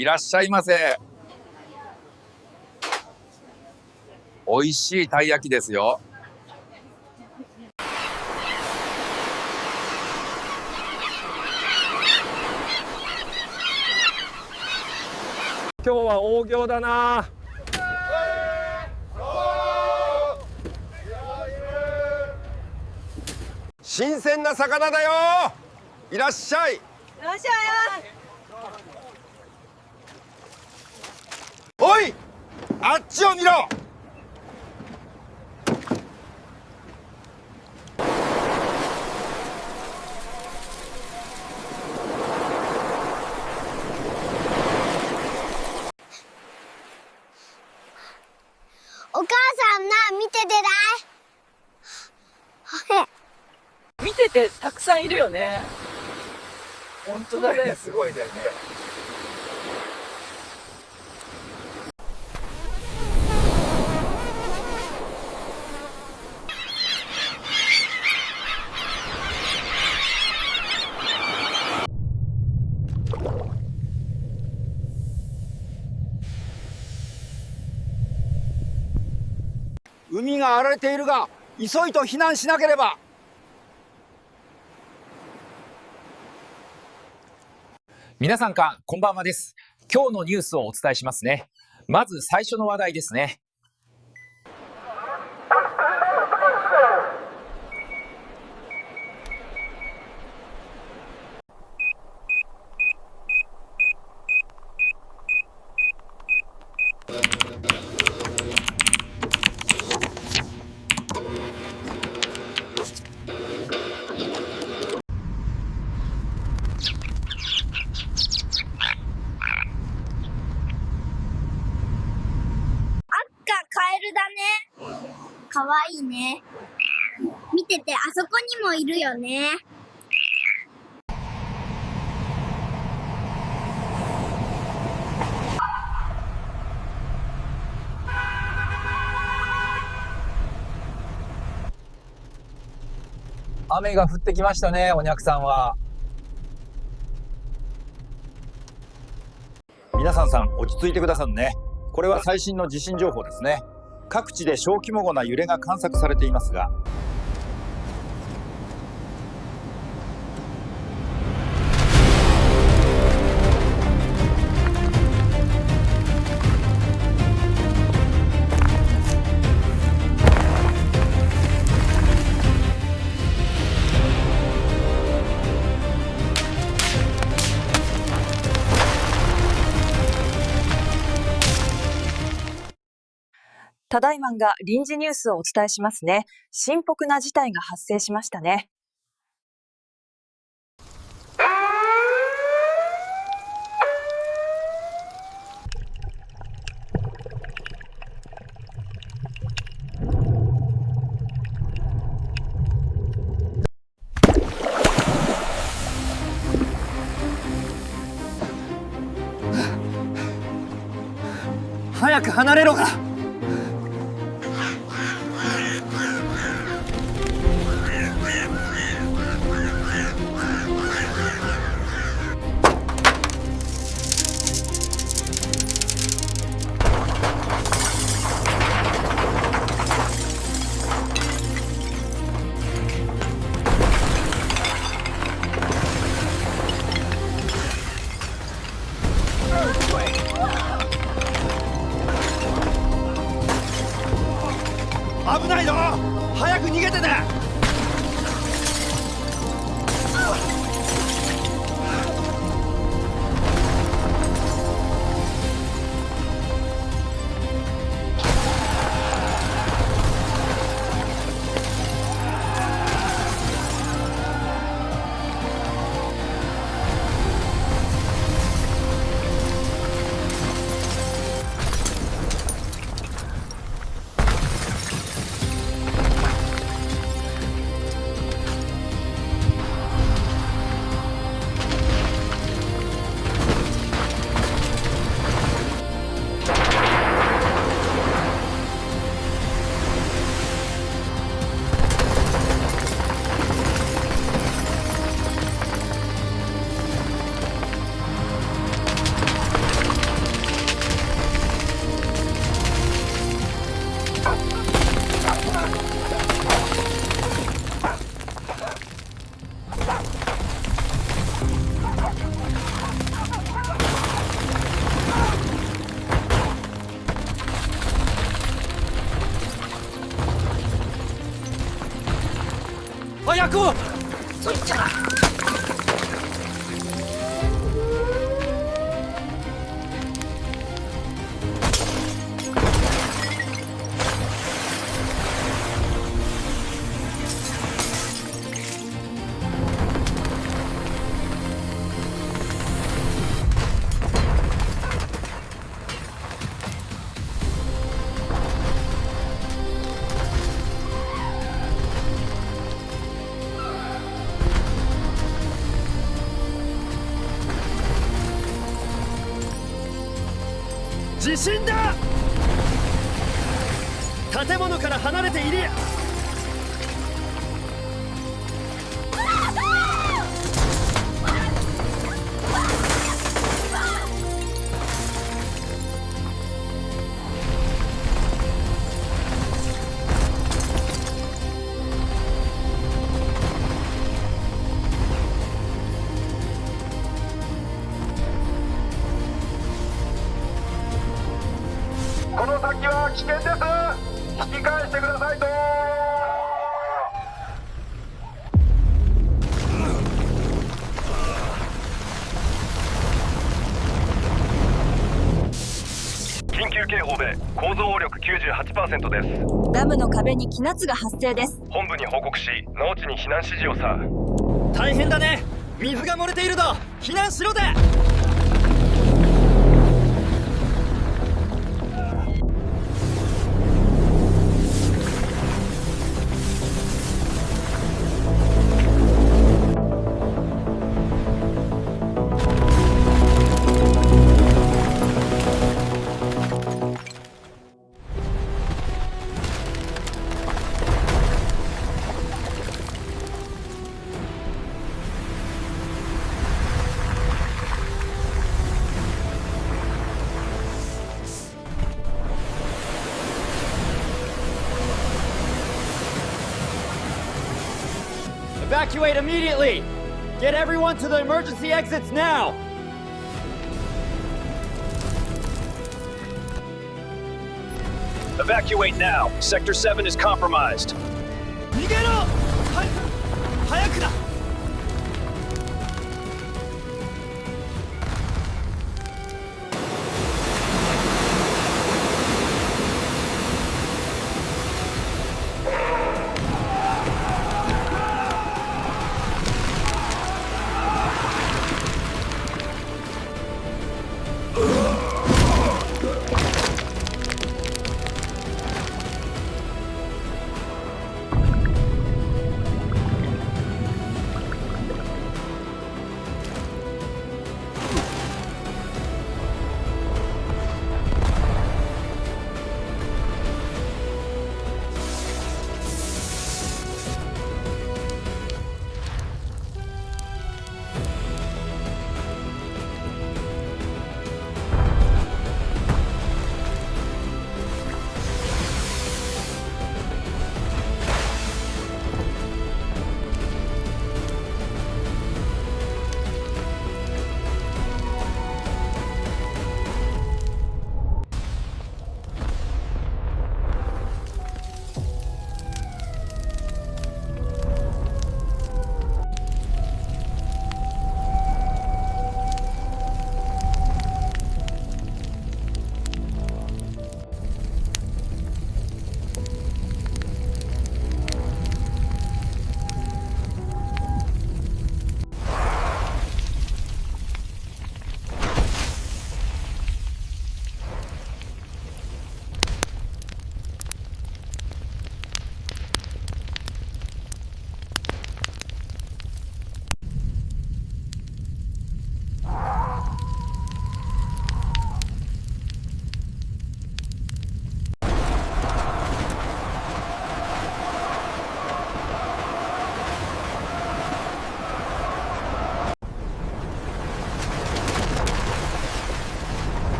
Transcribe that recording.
いらっしゃいませ。美味しいたい焼きですよ。今日は大行だな。新鮮な魚だよ。いらっしゃい。いらっしゃい。おい、あっちを見ろ。お母さんな、見ててない。見ててたくさんいるよね。本当だね。すごいね。海が荒れているが、急いと避難しなければ。皆さんこんばんはです。今日のニュースをお伝えしますね。まず最初の話題ですね。カエルだね。かわいいね。見てて、あそこにもいるよね。雨が降ってきましたね、おにゃくさんは。皆さん落ち着いてくださいね。これは最新の地震情報ですね。各地で小規模な揺れが観測されていますが、ただいまが臨時ニュースをお伝えしますね。深刻な事態が発生しましたね。早く離れろが。危ないぞ。早く逃げてね。早く。地震だ。建物から離れている。この先は危険です。引き返してくださいと。緊急警報で構造力 98% です。ダムの壁に気圧が発生です。本部に報告し、農地に避難指示をさ。大変だね。水が漏れているぞ。避難しろで。Evacuate immediately! Get everyone to the emergency exits now! Evacuate now. Sector 7 is compromised. 逃げろ！早くだ！